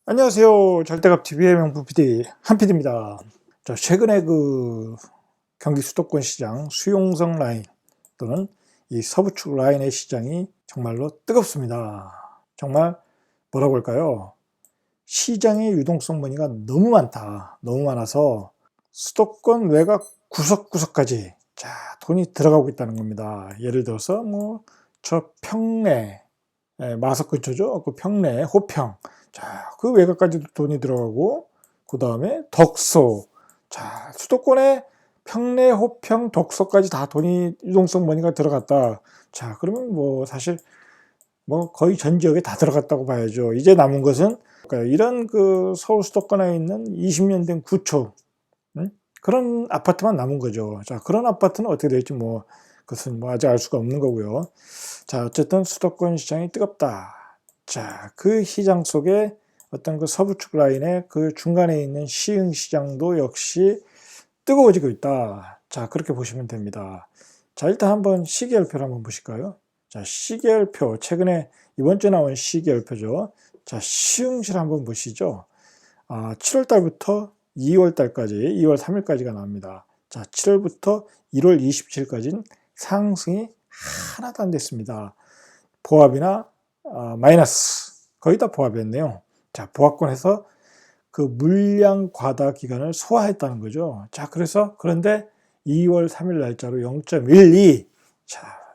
안녕하세요. 절대값TV의 명품 PD 한PD입니다. 최근에 경기 수도권 시장 수용성 라인 또는 이 서부축 라인의 시장이 정말로 뜨겁습니다. 정말 뭐라고 할까요? 시장의 유동성 무늬가 너무 많다. 너무 많아서 수도권 외곽 구석구석까지 돈이 들어가고 있다는 겁니다. 예를 들어서 저 평내, 마석 근처죠. 그 평내, 호평. 그 외곽까지도 돈이 들어가고, 그 다음에 덕소. 수도권에 평내, 호평, 덕소까지 다 돈이, 유동성 머니가 들어갔다. 그러면 사실 거의 전 지역에 다 들어갔다고 봐야죠. 이제 남은 것은 이런 서울 수도권에 있는 20년 된 구축, 그런 아파트만 남은 거죠. 그런 아파트는 어떻게 될지 그것은 아직 알 수가 없는 거고요. 어쨌든 수도권 시장이 뜨겁다. 그 시장 속에 어떤 그 서부축 라인의 그 중간에 있는 시흥 시장도 역시 뜨거워지고 있다. 그렇게 보시면 됩니다. 일단 한번 시계열표를 한번 보실까요? 시계열표, 최근에 이번 주에 나온 시계열표죠. 시흥시를 한번 보시죠. 7월 달부터 2월 달까지, 2월 3일까지가 나옵니다. 7월부터 1월 27일까지는 상승이 하나도 안 됐습니다. 보합이나 마이너스, 거의 다 보합이었네요. 보합권에서 그 물량 과다 기간을 소화했다는 거죠. 그런데 2월 3일 날짜로 0.12,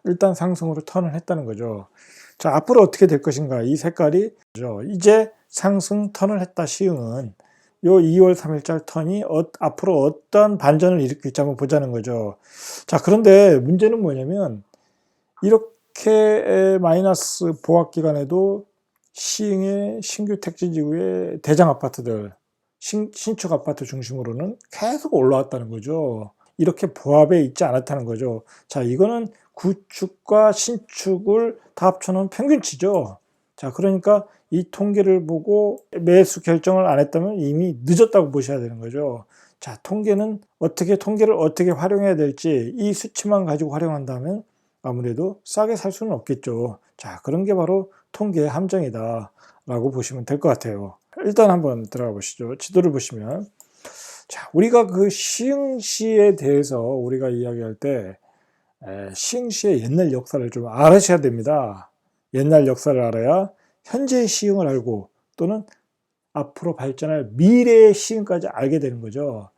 일단 상승으로 턴을 했다는 거죠. 앞으로 어떻게 될 것인가, 이 색깔이 이제 상승 턴을 했다. 시흥은 요 2월 3일자 턴이 앞으로 어떤 반전을 일으킬지 한번 보자는 거죠. 그런데 문제는 뭐냐면, 이렇게 마이너스 보합 기간에도 시흥의 신규 택지지구의 대장 아파트들, 신축 아파트 중심으로는 계속 올라왔다는 거죠. 이렇게 보합에 있지 않았다는 거죠. 이거는 구축과 신축을 다 합쳐놓은 평균치죠. 그러니까 이 통계를 보고 매수 결정을 안 했다면 이미 늦었다고 보셔야 되는 거죠. 통계를 어떻게 활용해야 될지, 이 수치만 가지고 활용한다면 아무래도 싸게 살 수는 없겠죠. 그런 게 바로 통계의 함정이다 라고 보시면 될 것 같아요. 일단 한번 들어가 보시죠. 지도를 보시면, 우리가 그 시흥시에 대해서 우리가 이야기할 때 시흥시의 옛날 역사를 좀 알으셔야 됩니다. 옛날 역사를 알아야 현재의 시흥을 알고, 또는 앞으로 발전할 미래의 시흥까지 알게 되는 거죠.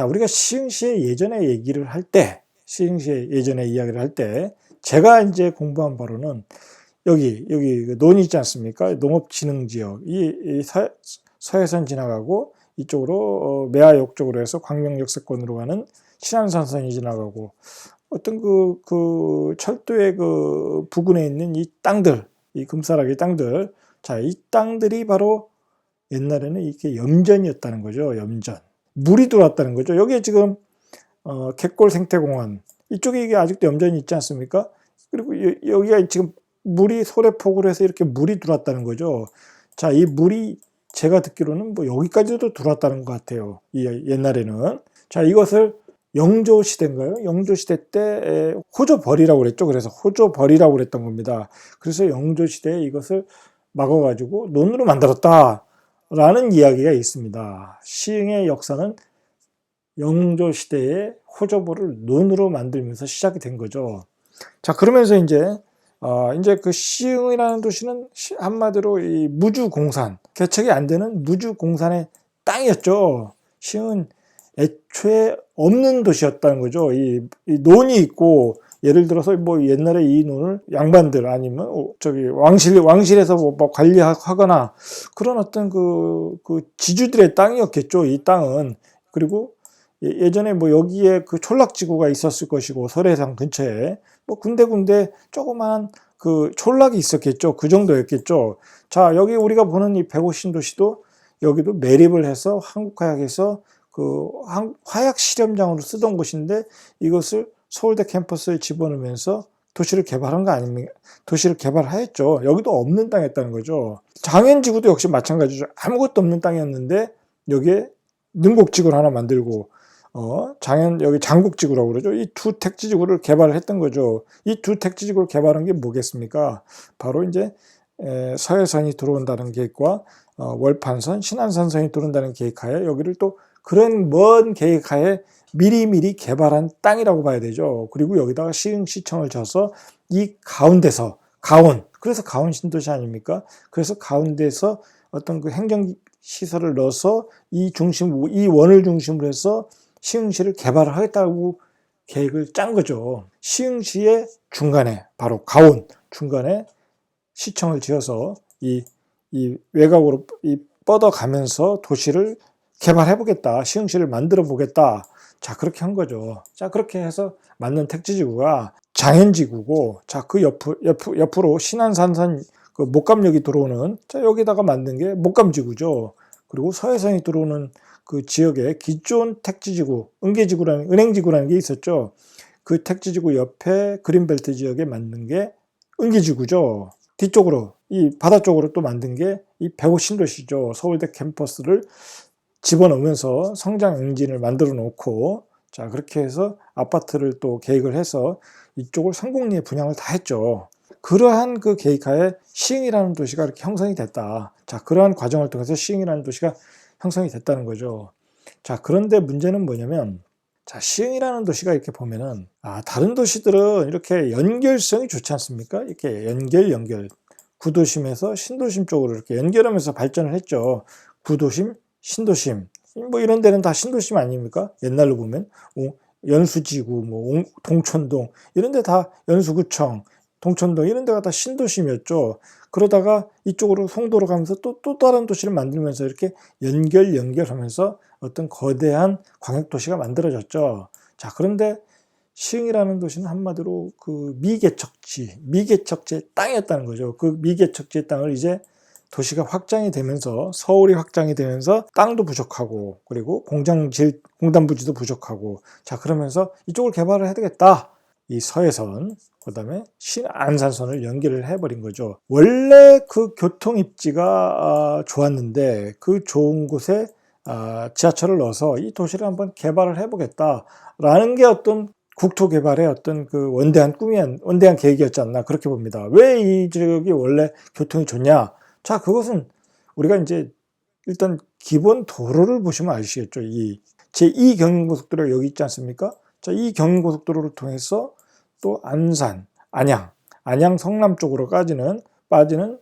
우리가 시흥시의 예전에 얘기를 할 때, 시흥시의 예전에 이야기를 할 때, 제가 이제 공부한 바로는 여기 그 논이 있지 않습니까? 농업진흥지역, 이 서해선 지나가고 이쪽으로 매화역 쪽으로 해서 광명역세권으로 가는 신안산선이 지나가고, 어떤 그 철도의 그 부근에 있는 이 땅들, 이 금싸라기 땅들, 이 땅들이 바로 옛날에는 이게 염전이었다는 거죠. 염전. 물이 들어왔다는 거죠. 여기에 지금 갯골 생태공원, 이쪽에 이게 아직도 염전이 있지 않습니까? 그리고 여기가 지금 물이 소래폭으로 해서 이렇게 물이 들어왔다는 거죠. 이 물이 제가 듣기로는 여기까지도 들어왔다는 것 같아요. 옛날에는. 이것을 영조시대인가요? 영조시대 때 호조벌이라고 그랬죠. 그래서 호조벌이라고 그랬던 겁니다. 그래서 영조시대에 이것을 막아가지고 논으로 만들었다라는 이야기가 있습니다. 시흥의 역사는 영조시대에 호조벌을 논으로 만들면서 시작이 된 거죠. 그러면서 이제 그 시흥이라는 도시는 한마디로 이 무주공산, 개척이 안 되는 무주공산의 땅이었죠. 시흥은 애초에 없는 도시였다는 거죠. 이 논이 있고, 예를 들어서 옛날에 이 논을 양반들 아니면 왕실에서 관리하거나 그런 어떤 그 지주들의 땅이었겠죠. 이 땅은. 그리고 예전에 여기에 그 촌락지구가 있었을 것이고, 설해상 근처에 군데군데 조그만 그 촌락이 있었겠죠. 그 정도였겠죠. 여기 우리가 보는 이 150신도시도 여기도 매립을 해서 한국화약에서 그 화약 실험장으로 쓰던 곳인데, 이것을 서울대 캠퍼스에 집어넣으면서 도시를 개발한 거 아닙니까? 도시를 개발하였죠. 여기도 없는 땅이었다는 거죠. 장현지구도 역시 마찬가지죠. 아무것도 없는 땅이었는데 여기에 능곡지구를 하나 만들고, 여기 장곡지구라고 그러죠. 이 두 택지지구를 개발을 했던 거죠. 이 두 택지지구를 개발한 게 뭐겠습니까? 바로 이제 서해선이 들어온다는 계획과 월판선, 신안산선이 들어온다는 계획하에 여기를 또 그런 먼 계획하에 미리미리 개발한 땅이라고 봐야 되죠. 그리고 여기다가 시흥시청을 져서 이 가운데서 그래서 가온 신도시 아닙니까? 그래서 가운데서 어떤 그 행정시설을 넣어서 이 원을 중심으로 해서 시흥시를 개발을 하겠다고 계획을 짠 거죠. 시흥시의 중간에 바로 가온 중간에 시청을 지어서 이 외곽으로 뻗어가면서 도시를 개발해보겠다. 시흥시를 만들어 보겠다. 자, 그렇게 한 거죠. 자, 그렇게 해서 만든 택지지구가 장현지구고, 자, 그 옆으로 신안산선 그 목감역이 들어오는, 자, 여기다가 만든 게 목감지구죠. 그리고 서해선이 들어오는 그 지역에 기존 택지지구, 은행지구라는 게 있었죠. 그 택지지구 옆에 그린벨트 지역에 만든 게 은기지구죠. 뒤쪽으로, 이 바다 쪽으로 또 만든 게 이 105 신도시죠. 서울대 캠퍼스를 집어넣으면서 성장 엔진을 만들어 놓고, 자, 그렇게 해서 아파트를 또 계획을 해서 이쪽을 성공리에 분양을 다 했죠. 그러한 그 계획하에 시흥이라는 도시가 이렇게 형성이 됐다. 자, 그러한 과정을 통해서 시흥이라는 도시가 형성이 됐다는 거죠. 자, 그런데 문제는 뭐냐면, 자, 시흥이라는 도시가 이렇게 보면은, 다른 도시들은 이렇게 연결성이 좋지 않습니까? 이렇게 연결. 구도심에서 신도심 쪽으로 이렇게 연결하면서 발전을 했죠. 구도심, 신도심. 뭐 이런 데는 다 신도심 아닙니까? 옛날로 보면. 연수지구, 뭐 동천동, 이런 데 다 연수구청, 동천동 이런 데가 다 신도심이었죠. 그러다가 이쪽으로 송도로 가면서 또 다른 도시를 만들면서 이렇게 연결하면서 어떤 거대한 광역도시가 만들어졌죠. 자, 그런데 시흥이라는 도시는 한마디로 그 미개척지의 땅이었다는 거죠. 그 미개척지의 땅을 이제 도시가 확장이 되면서, 서울이 확장이 되면서 땅도 부족하고, 그리고 공단 부지도 부족하고, 자, 그러면서 이쪽을 개발을 해야 되겠다. 이 서해선, 그 다음에 신안산선을 연결을 해버린 거죠. 원래 그 교통 입지가 좋았는데, 그 좋은 곳에 지하철을 넣어서 이 도시를 한번 개발을 해보겠다라는 게 어떤 국토 개발의 어떤 그 원대한 계획이었지 않나, 그렇게 봅니다. 왜 이 지역이 원래 교통이 좋냐? 자, 그것은 우리가 이제 일단 기본 도로를 보시면 아시겠죠. 이 제2 경인고속도로가 여기 있지 않습니까? 자, 이 경인고속도로를 통해서 또 안산, 안양 성남 쪽으로 빠지는,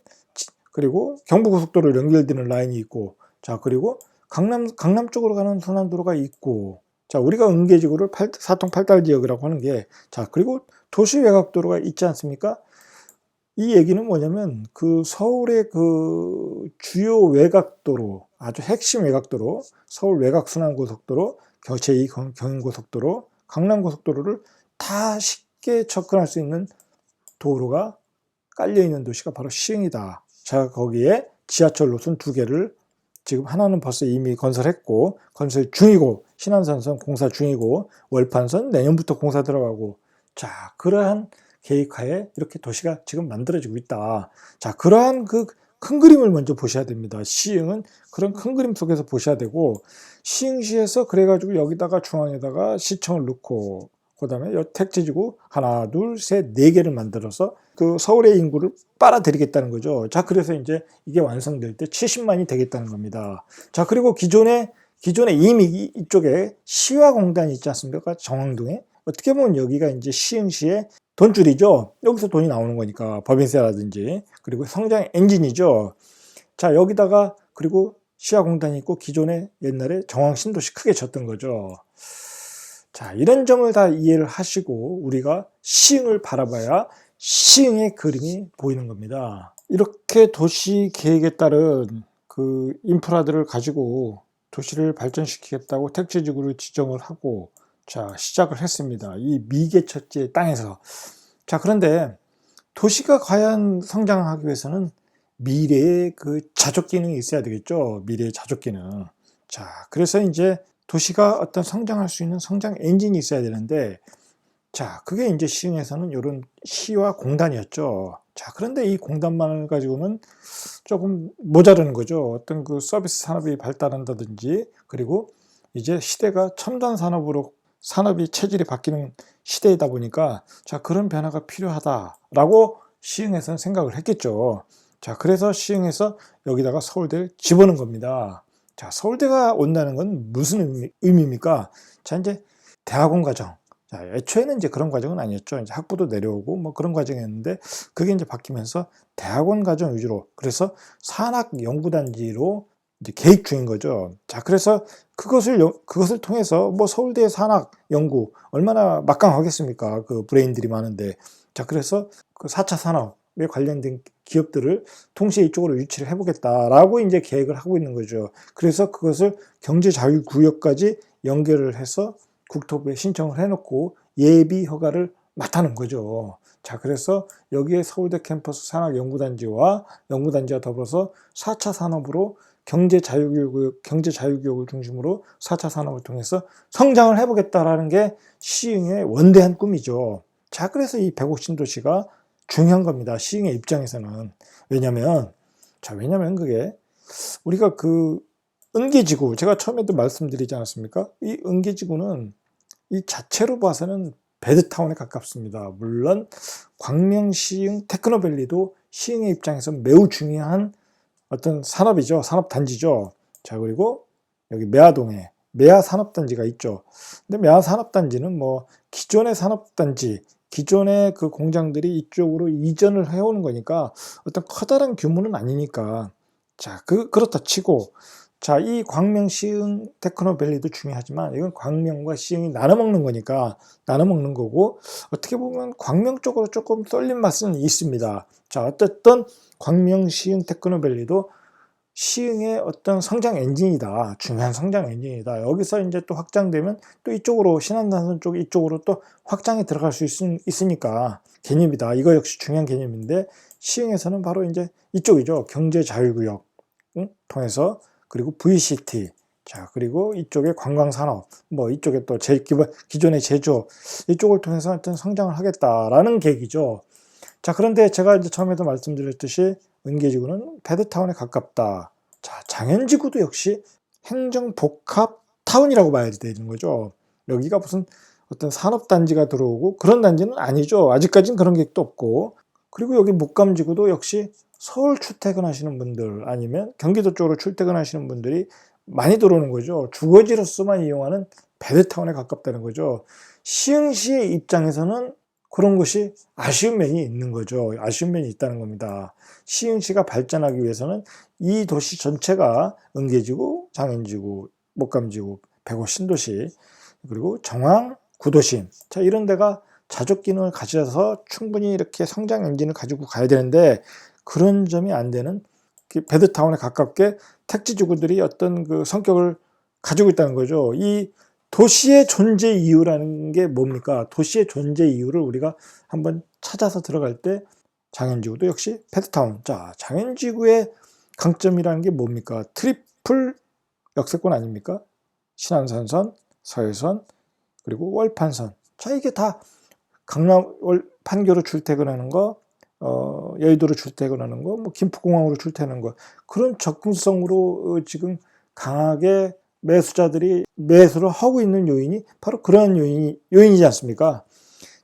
그리고 경부고속도로 연결되는 라인이 있고, 자, 그리고 강남 쪽으로 가는 순환도로가 있고, 자, 우리가 은계지구를 사통 8달 지역이라고 하는 게, 자, 그리고 도시 외곽도로가 있지 않습니까? 이 얘기는 뭐냐면, 그 서울의 그 주요 외곽도로, 아주 핵심 외곽도로, 서울 외곽순환고속도로, 제2 경인고속도로, 강남고속도로를 다 쉽게 접근할 수 있는 도로가 깔려있는 도시가 바로 시흥이다. 자, 거기에 지하철 노선 2개를 지금 하나는 벌써 이미 건설했고, 건설 중이고, 신안산선 공사 중이고, 월판선 내년부터 공사 들어가고, 자, 그러한 계획하에 이렇게 도시가 지금 만들어지고 있다. 자, 그러한 그 큰 그림을 먼저 보셔야 됩니다. 시흥은 그런 큰 그림 속에서 보셔야 되고, 시흥시에서 그래가지고 여기다가 중앙에다가 시청을 넣고, 그 다음에 택지지구 하나, 둘, 셋, 4개를 만들어서 그 서울의 인구를 빨아들이겠다는 거죠. 자, 그래서 이제 이게 완성될 때 70만이 되겠다는 겁니다. 자, 그리고 기존에 이미 이쪽에 시화공단이 있지 않습니까? 정왕동에. 어떻게 보면 여기가 이제 시흥시의 돈줄이죠. 여기서 돈이 나오는 거니까, 법인세라든지. 그리고 성장 엔진이죠. 자, 여기다가 그리고 시화공단이 있고, 기존에 옛날에 정왕신도시 크게 졌던 거죠. 자, 이런 점을 다 이해를 하시고 우리가 시흥을 바라봐야 시흥의 그림이 보이는 겁니다. 이렇게 도시 계획에 따른 그 인프라들을 가지고 도시를 발전시키겠다고 택지지구를 지정을 하고, 자, 시작을 했습니다. 이 미개척지의 땅에서. 자, 그런데 도시가 과연 성장하기 위해서는 미래의 그 자족 기능이 있어야 되겠죠. 미래의 자족 기능. 자, 그래서 이제 도시가 어떤 성장할 수 있는 성장 엔진이 있어야 되는데, 자, 그게 이제 시흥에서는 이런 시와 공단이었죠. 자, 그런데 이 공단만을 가지고는 조금 모자라는 거죠. 어떤 그 서비스 산업이 발달한다든지, 그리고 이제 시대가 첨단 산업이 체질이 바뀌는 시대이다 보니까, 자, 그런 변화가 필요하다라고 시흥에서는 생각을 했겠죠. 자, 그래서 시흥에서 여기다가 서울대를 집어넣은 겁니다. 자, 서울대가 온다는 건 무슨 의미입니까? 자, 이제 대학원 과정. 자, 애초에는 이제 그런 과정은 아니었죠. 이제 학부도 내려오고 뭐 그런 과정이었는데 그게 이제 바뀌면서 대학원 과정 위주로, 그래서 산학연구단지로 이제 계획 중인 거죠. 자, 그래서 그것을 통해서 뭐 서울대 산학 연구 얼마나 막강하겠습니까? 그 브레인들이 많은데. 자, 그래서 그 4차 산업에 관련된 기업들을 동시에 이쪽으로 유치를 해보겠다라고 이제 계획을 하고 있는 거죠. 그래서 그것을 경제자유구역까지 연결을 해서 국토부에 신청을 해놓고 예비 허가를 맡아놓은 거죠. 자, 그래서 여기에 서울대 캠퍼스 산학연구단지와 더불어서 4차 산업으로 경제자유구역을 중심으로 4차 산업을 통해서 성장을 해보겠다라는 게 시흥의 원대한 꿈이죠. 자, 그래서 이 150신도시가 중요한 겁니다. 시흥의 입장에서는. 왜냐면 그게 우리가 그 은계지구, 제가 처음에도 말씀드리지 않았습니까? 이 은계지구는 이 자체로 봐서는 배드타운에 가깝습니다. 물론 광명시흥 테크노밸리도 시흥의 입장에서 매우 중요한 어떤 산업이죠. 산업단지죠. 자, 그리고 여기 매화동에 매화산업단지가 있죠. 근데 매화산업단지는 뭐 기존의 산업단지, 기존의 그 공장들이 이쪽으로 이전을 해오는 거니까 어떤 커다란 규모는 아니니까. 자, 그렇다 치고, 자, 이 광명 시흥 테크노밸리도 중요하지만 이건 광명과 시흥이 나눠 먹는 거니까, 나눠 먹는 거고, 어떻게 보면 광명 쪽으로 조금 쏠린 맛은 있습니다. 자, 어쨌든 광명 시흥 테크노밸리도 시흥의 어떤 성장 엔진이다. 중요한 성장 엔진이다. 여기서 이제 또 확장되면 또 이쪽으로 신안산선 쪽 이쪽으로 또 확장이 들어갈 수 있으니까 개념이다. 이거 역시 중요한 개념인데, 시흥에서는 바로 이제 이쪽이죠. 경제자유구역 통해서, 그리고 VCT, 자, 그리고 이쪽에 관광산업, 뭐 이쪽에 또 기존의 제조업, 이쪽을 통해서 어떤 성장을 하겠다라는 계획이죠. 자, 그런데 제가 이제 처음에도 말씀드렸듯이 은계지구는 배드타운에 가깝다. 자, 장현지구도 역시 행정복합타운이라고 봐야 되는 거죠. 여기가 무슨 어떤 산업단지가 들어오고 그런 단지는 아니죠. 아직까지는 그런 계획도 없고. 그리고 여기 목감지구도 역시 서울 출퇴근하시는 분들 아니면 경기도 쪽으로 출퇴근하시는 분들이 많이 들어오는 거죠. 주거지로서만 이용하는 배드타운에 가깝다는 거죠. 시흥시의 입장에서는 그런 것이 아쉬운 면이 있는 거죠. 아쉬운 면이 있다는 겁니다. 시흥시가 발전하기 위해서는 이 도시 전체가 은계지구, 장현지구, 목감지구, 150신도시, 그리고 정왕, 구도심, 자, 이런 데가 자족 기능을 가져서 충분히 이렇게 성장 엔진을 가지고 가야 되는데, 그런 점이 안 되는 배드타운에 가깝게 택지지구들이 어떤 그 성격을 가지고 있다는 거죠. 이 도시의 존재 이유라는 게 뭡니까? 도시의 존재 이유를 우리가 한번 찾아서 들어갈 때 장현지구도 역시 배드타운. 자, 장현지구의 강점이라는 게 뭡니까? 트리플 역세권 아닙니까? 신안산선, 서해선, 그리고 월판선. 자, 이게 다 강남 판교로 출퇴근하는 거, 여의도로 출퇴근하는 거, 뭐 김포공항으로 출퇴근하는 거, 그런 접근성으로 지금 강하게 매수자들이 매수를 하고 있는 요인이 바로 그런 요인이지 않습니까?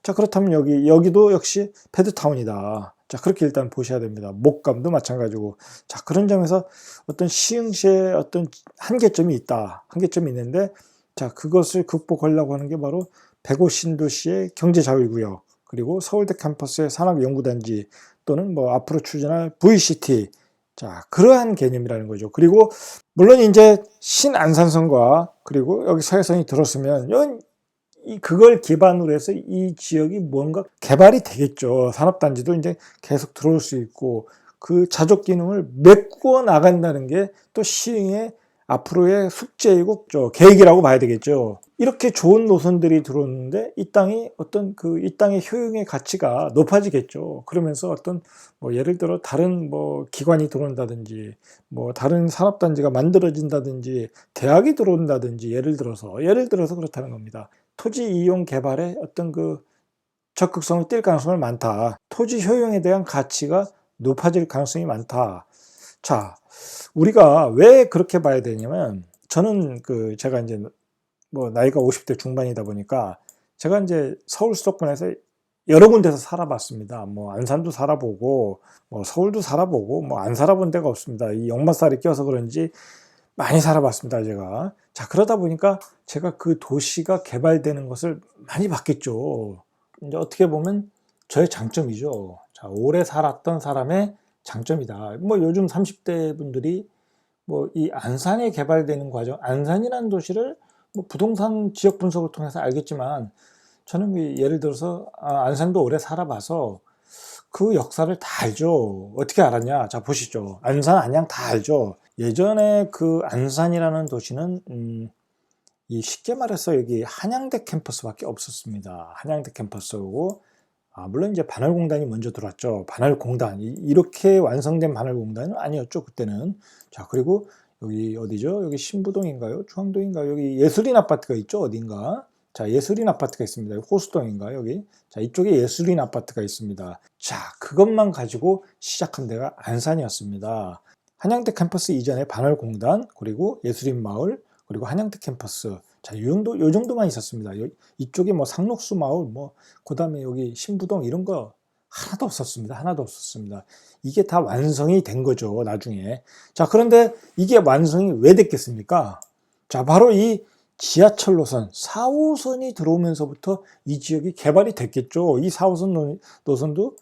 자, 그렇다면 여기도 역시 배드타운이다. 자, 그렇게 일단 보셔야 됩니다. 목감도 마찬가지고. 자, 그런 점에서 어떤 시흥시의 어떤 한계점이 있다. 한계점이 있는데, 자, 그것을 극복하려고 하는 게 바로 150신도시의 경제자유구역, 그리고 서울대 캠퍼스의 산학연구단지, 또는 뭐 앞으로 추진할 VCT, 자, 그러한 개념이라는 거죠. 그리고 물론 이제 신안산선과 그리고 여기 서해선이 들었으면 그걸 기반으로 해서 이 지역이 뭔가 개발이 되겠죠. 산업단지도 이제 계속 들어올 수 있고, 그 자족 기능을 메꾸어 나간다는 게 또 시흥의 앞으로의 숙제이고 계획이라고 봐야 되겠죠. 이렇게 좋은 노선들이 들어오는데 이 땅이 이 땅의 효용의 가치가 높아지겠죠. 그러면서 어떤 뭐 예를 들어 다른 뭐 기관이 들어온다든지, 뭐 다른 산업단지가 만들어진다든지, 대학이 들어온다든지, 예를 들어서 그렇다는 겁니다. 토지 이용 개발에 어떤 그 적극성을 띨 가능성이 많다. 토지 효용에 대한 가치가 높아질 가능성이 많다. 자, 우리가 왜 그렇게 봐야 되냐면, 저는 제가 이제 뭐 나이가 50대 중반이다 보니까 제가 이제 서울 수도권에서 여러 군데서 살아봤습니다. 뭐 안산도 살아보고 뭐 서울도 살아보고 뭐 안 살아본 데가 없습니다. 이 역마살이 껴서 그런지 많이 살아봤습니다, 제가. 자, 그러다 보니까 제가 그 도시가 개발되는 것을 많이 봤겠죠. 이제 어떻게 보면 저의 장점이죠. 자, 오래 살았던 사람의 장점이다. 뭐 요즘 30대 분들이 뭐 이 안산에 개발되는 과정, 안산이라는 도시를 뭐 부동산 지역 분석을 통해서 알겠지만 저는 예를 들어서 안산도 오래 살아봐서 그 역사를 다 알죠. 어떻게 알았냐? 자, 보시죠. 안산, 안양 다 알죠. 예전에 그 안산이라는 도시는 이 쉽게 말해서 여기 한양대 캠퍼스밖에 없었습니다. 한양대 캠퍼스고 물론 이제 반월공단이 먼저 들어왔죠. 반월공단 이렇게 완성된 반월공단은 아니었죠 그때는. 자, 그리고 여기 어디죠? 여기 신부동인가요? 중앙동인가요? 여기 예술인 아파트가 있죠 어딘가. 자, 예술인 아파트가 있습니다. 호수동인가 여기. 자, 이쪽에 예술인 아파트가 있습니다. 자, 그것만 가지고 시작한 데가 안산이었습니다. 한양대 캠퍼스 이전에 반월공단, 그리고 예술인 마을, 그리고 한양대 캠퍼스. 자, 요 정도만 있었습니다. 이쪽에 뭐 상록수 마을, 그 다음에 여기 신부동 이런 거 하나도 없었습니다. 하나도 없었습니다. 이게 다 완성이 된 거죠, 나중에. 자, 그런데 이게 완성이 왜 됐겠습니까? 자, 바로 이 지하철 노선, 4호선이 들어오면서부터 이 지역이 개발이 됐겠죠. 이 4호선 노선도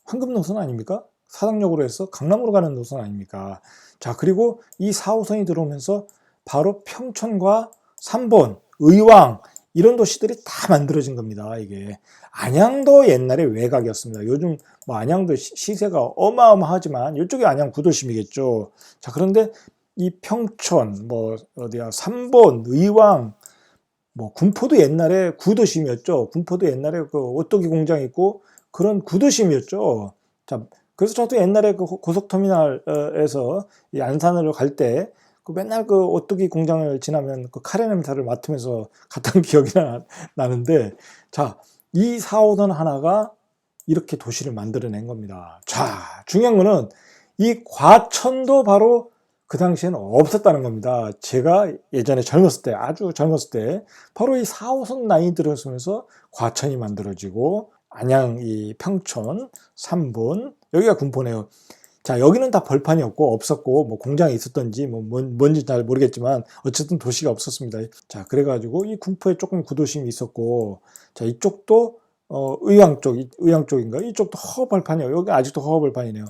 황금 노선 아닙니까? 사당역으로 해서 강남으로 가는 노선 아닙니까? 자, 그리고 이 4호선이 들어오면서 바로 평촌과 삼본, 의왕 이런 도시들이 다 만들어진 겁니다. 이게 안양도 옛날에 외곽이었습니다. 요즘 뭐 안양도 시세가 어마어마하지만 이쪽이 안양 구도심이겠죠. 자, 그런데 이 평촌, 뭐 어디야, 삼본, 의왕, 뭐 군포도 옛날에 구도심이었죠. 군포도 옛날에 그 오뚜기 공장 있고 그런 구도심이었죠. 자, 그래서 저도 옛날에 그 고속터미널에서 이 안산으로 갈 때 그 맨날 그 오뚜기 공장을 지나면 그 카레 냄새를 맡으면서 갔던 기억이 나는데, 자, 이 4호선 하나가 이렇게 도시를 만들어낸 겁니다. 자, 중요한 거는 이 과천도 바로 그 당시에는 없었다는 겁니다. 제가 예전에 젊었을 때, 아주 젊었을 때 바로 이 4호선 라인이 들어서면서 과천이 만들어지고 안양, 이 평촌, 삼본, 여기가 군포네요. 자, 여기는 다 벌판이었고 없었고 뭐 공장이 있었던지 뭔지 잘 모르겠지만 어쨌든 도시가 없었습니다. 자, 그래가지고 이 군포에 조금 구도심이 있었고, 자, 이쪽도 의왕 쪽인가? 이쪽도 허벌판이에요. 여기 아직도 허벌판이네요.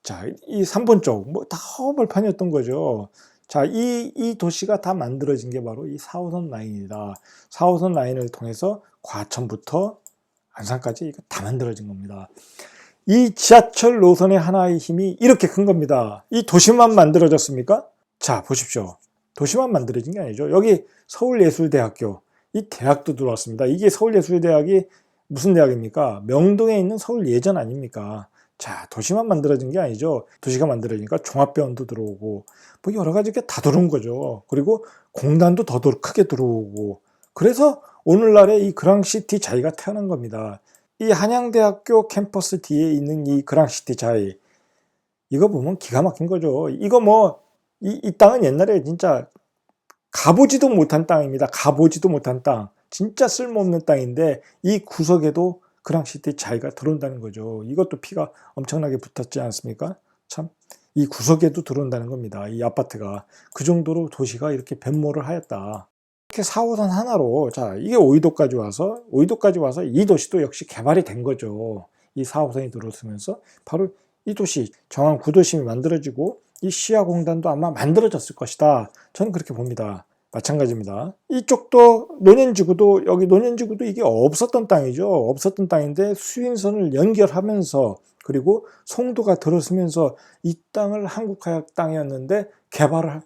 자, 이 삼본 쪽 뭐 다 허벌판이었던 거죠. 자, 이 도시가 다 만들어진 게 바로 이 4호선 라인이다. 4호선 라인을 통해서 과천부터 안산까지 이거 다 만들어진 겁니다. 이 지하철 노선의 하나의 힘이 이렇게 큰 겁니다. 이 도시만 만들어졌습니까? 자, 보십시오. 도시만 만들어진 게 아니죠. 여기 서울예술대학교, 이 대학도 들어왔습니다. 이게 서울예술대학이 무슨 대학입니까? 명동에 있는 서울예전 아닙니까? 자, 도시만 만들어진 게 아니죠. 도시가 만들어지니까 종합병원도 들어오고 뭐 여러 가지가 다 들어온 거죠. 그리고 공단도 더 크게 들어오고, 그래서 오늘날의 이 그랑시티 자이가 태어난 겁니다. 이 한양대학교 캠퍼스 뒤에 있는 이 그랑시티 자이, 이거 보면 기가 막힌 거죠. 이거 뭐 이 땅은 옛날에 진짜 가보지도 못한 땅입니다. 가보지도 못한 땅, 진짜 쓸모없는 땅인데 이 구석에도 그랑시티 자이가 들어온다는 거죠. 이것도 피가 엄청나게 붙었지 않습니까? 참, 이 구석에도 들어온다는 겁니다. 이 아파트가. 그 정도로 도시가 이렇게 변모를 하였다. 이렇게 4호선 하나로, 자, 이게 오이도까지 와서 이 도시도 역시 개발이 된 거죠. 이 4호선이 들어서면서 바로 이 도시, 정한 구도심이 만들어지고 이 시야공단도 아마 만들어졌을 것이다. 저는 그렇게 봅니다. 마찬가지입니다. 이쪽도 논현지구도, 여기 논현지구도 이게 없었던 땅이죠. 없었던 땅인데 수인선을 연결하면서, 그리고 송도가 들어서면서 이 땅을 한국화약 땅이었는데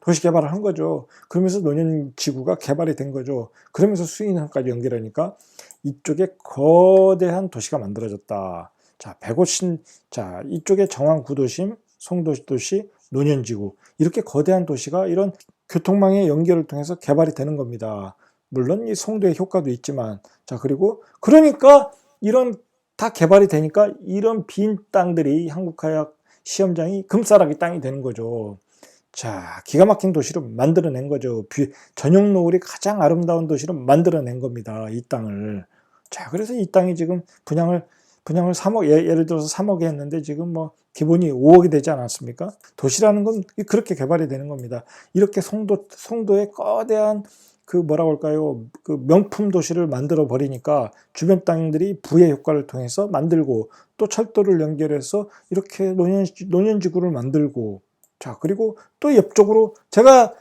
도시 개발을 한 거죠. 그러면서 논현지구가 개발이 된 거죠. 그러면서 수인선까지 연결하니까 이쪽에 거대한 도시가 만들어졌다. 자, 자, 이쪽에 정왕구도심, 송도시, 논현지구, 이렇게 거대한 도시가 이런 교통망의 연결을 통해서 개발이 되는 겁니다. 물론 이 송도의 효과도 있지만, 자, 그리고 그러니까 이런 다 개발이 되니까 이런 빈 땅들이 한국화약 시험장이 금싸라기 땅이 되는 거죠. 자, 기가 막힌 도시로 만들어낸 거죠. 전용 노을이 가장 아름다운 도시로 만들어낸 겁니다. 이 땅을. 자, 그래서 이 땅이 지금 분양을 3억, 예를 들어서 3억에 했는데 지금 뭐 기본이 5억이 되지 않았습니까? 도시라는 건 그렇게 개발이 되는 겁니다. 이렇게 송도에 거대한 그 뭐라고 할까요? 그 명품 도시를 만들어 버리니까 주변 땅들이 부의 효과를 통해서 만들고, 또 철도를 연결해서 이렇게 논현지구를 만들고, 자, 그리고 또 옆쪽으로 제가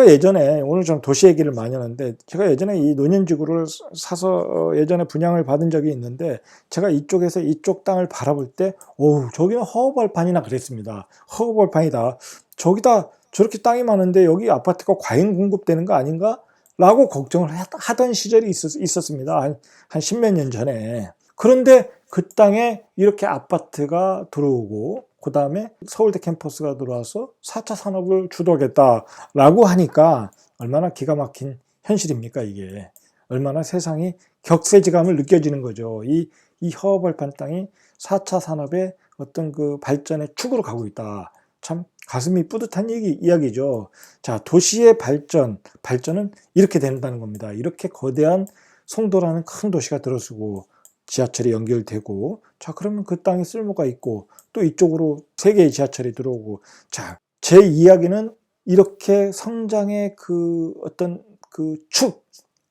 예전에, 오늘 좀 도시 얘기를 많이 하는데, 제가 예전에 이 논현지구를 사서 예전에 분양을 받은 적이 있는데, 제가 이쪽에서 이쪽 땅을 바라볼 때, 어우, 저기는 허허벌판이나 그랬습니다. 허허벌판이다. 저기다 저렇게 땅이 많은데 여기 아파트가 과잉 공급되는 거 아닌가? 라고 걱정을 하던 시절이 있었습니다. 한 십몇 년 전에. 그런데 그 땅에 이렇게 아파트가 들어오고, 그 다음에 서울대 캠퍼스가 들어와서 4차 산업을 주도하겠다라고 하니까 얼마나 기가 막힌 현실입니까, 이게. 얼마나 세상이 격세지감을 느껴지는 거죠. 이 허허벌판 땅이 4차 산업의 어떤 그 발전의 축으로 가고 있다. 참 가슴이 뿌듯한 이야기죠. 자, 도시의 발전은 이렇게 된다는 겁니다. 이렇게 거대한 송도라는 큰 도시가 들어서고, 지하철이 연결되고, 자, 그러면 그 땅에 쓸모가 있고, 또 이쪽으로 3개의 지하철이 들어오고, 자, 제 이야기는 이렇게 성장의 그 어떤 그 축,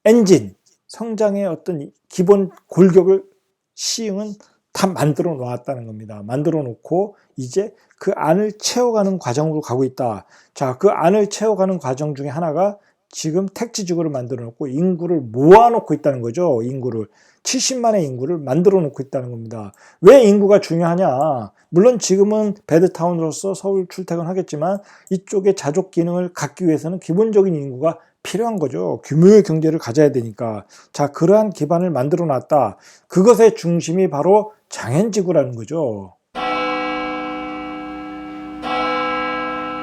엔진, 성장의 어떤 기본 골격을 시흥은 다 만들어 놓았다는 겁니다. 만들어 놓고 이제 그 안을 채워가는 과정으로 가고 있다. 자, 그 안을 채워가는 과정 중에 하나가 지금 택지지구를 만들어 놓고 인구를 모아놓고 있다는 거죠. 인구를 70만의 인구를 만들어 놓고 있다는 겁니다. 왜 인구가 중요하냐? 물론 지금은 베드타운으로서 서울 출퇴근하겠지만 이쪽에 자족 기능을 갖기 위해서는 기본적인 인구가 필요한 거죠. 규모의 경제를 가져야 되니까. 자, 그러한 기반을 만들어 놨다. 그것의 중심이 바로 장현지구라는 거죠.